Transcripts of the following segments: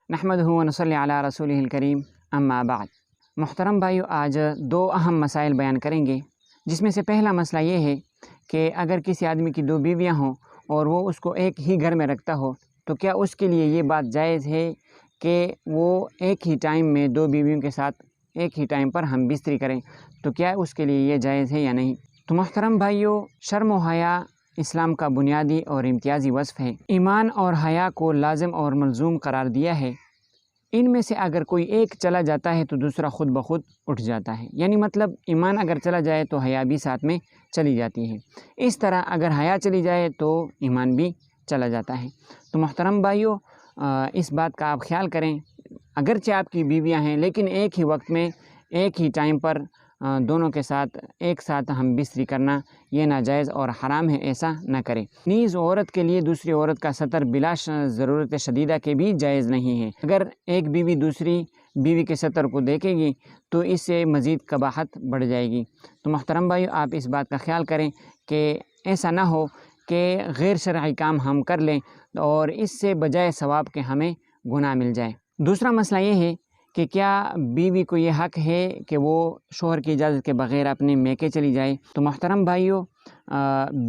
نحمدہ و نصلی علی رسولہ الکریم اما بعد۔ محترم بھائیو، آج دو اہم مسائل بیان کریں گے، جس میں سے پہلا مسئلہ یہ ہے کہ اگر کسی آدمی کی دو بیویاں ہوں اور وہ اس کو ایک ہی گھر میں رکھتا ہو تو کیا اس کے لیے یہ بات جائز ہے کہ وہ ایک ہی ٹائم میں دو بیویوں کے ساتھ ایک ہی ٹائم پر ہم بستری کریں؟ تو کیا اس کے لیے یہ جائز ہے یا نہیں؟ تو محترم بھائیو، شرم و حیا اسلام کا بنیادی اور امتیازی وصف ہے۔ ایمان اور حیا کو لازم اور ملزوم قرار دیا ہے۔ ان میں سے اگر کوئی ایک چلا جاتا ہے تو دوسرا خود بخود اٹھ جاتا ہے، یعنی مطلب ایمان اگر چلا جائے تو حیا بھی ساتھ میں چلی جاتی ہے۔ اس طرح اگر حیا چلی جائے تو ایمان بھی چلا جاتا ہے۔ تو محترم بھائیو، اس بات کا آپ خیال کریں، اگرچہ آپ کی بیویاں ہیں لیکن ایک ہی وقت میں ایک ہی ٹائم پر دونوں کے ساتھ ایک ساتھ ہم بستری کرنا یہ ناجائز اور حرام ہے، ایسا نہ کریں۔ نیز عورت کے لیے دوسری عورت کا سطر بلا ضرورت شدیدہ کے بھی جائز نہیں ہے۔ اگر ایک بیوی دوسری بیوی کے سطر کو دیکھے گی تو اس سے مزید قباحت بڑھ جائے گی۔ تو محترم بھائیو، آپ اس بات کا خیال کریں کہ ایسا نہ ہو کہ غیر شرعی کام ہم کر لیں اور اس سے بجائے ثواب کے ہمیں گناہ مل جائے۔ دوسرا مسئلہ یہ ہے کہ کیا بیوی کو یہ حق ہے کہ وہ شوہر کی اجازت کے بغیر اپنے میکے چلی جائے؟ تو محترم بھائیو،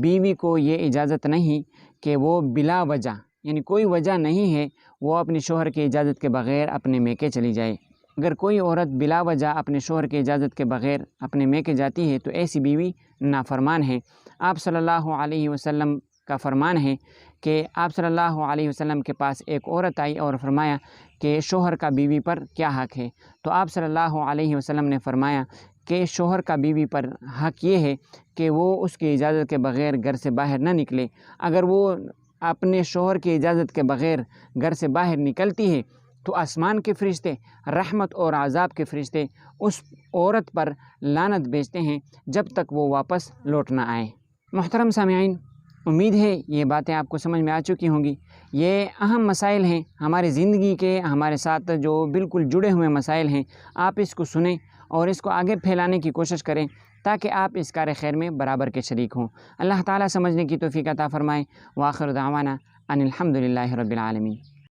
بیوی کو یہ اجازت نہیں کہ وہ بلا وجہ، یعنی کوئی وجہ نہیں ہے، وہ اپنے شوہر کی اجازت کے بغیر اپنے میکے چلی جائے۔ اگر کوئی عورت بلا وجہ اپنے شوہر کی اجازت کے بغیر اپنے میکے جاتی ہے تو ایسی بیوی نافرمان ہے۔ آپ صلی اللہ علیہ وسلم کا فرمان ہے کہ آپ صلی اللہ علیہ وسلم کے پاس ایک عورت آئی اور فرمایا کہ شوہر کا بیوی پر کیا حق ہے؟ تو آپ صلی اللہ علیہ وسلم نے فرمایا کہ شوہر کا بیوی پر حق یہ ہے کہ وہ اس کی اجازت کے بغیر گھر سے باہر نہ نکلے۔ اگر وہ اپنے شوہر کی اجازت کے بغیر گھر سے باہر نکلتی ہے تو آسمان کے فرشتے، رحمت اور عذاب کے فرشتے اس عورت پر لعنت بھیجتے ہیں جب تک وہ واپس لوٹ نہ آئے۔ محترم سامعین، امید ہے یہ باتیں آپ کو سمجھ میں آ چکی ہوں گی۔ یہ اہم مسائل ہیں ہماری زندگی کے، ہمارے ساتھ جو بالکل جڑے ہوئے مسائل ہیں۔ آپ اس کو سنیں اور اس کو آگے پھیلانے کی کوشش کریں تاکہ آپ اس کار خیر میں برابر کے شریک ہوں۔ اللہ تعالیٰ سمجھنے کی توفیق عطا فرمائے۔ وآخر دعوانا ان الحمد للہ رب العالمین۔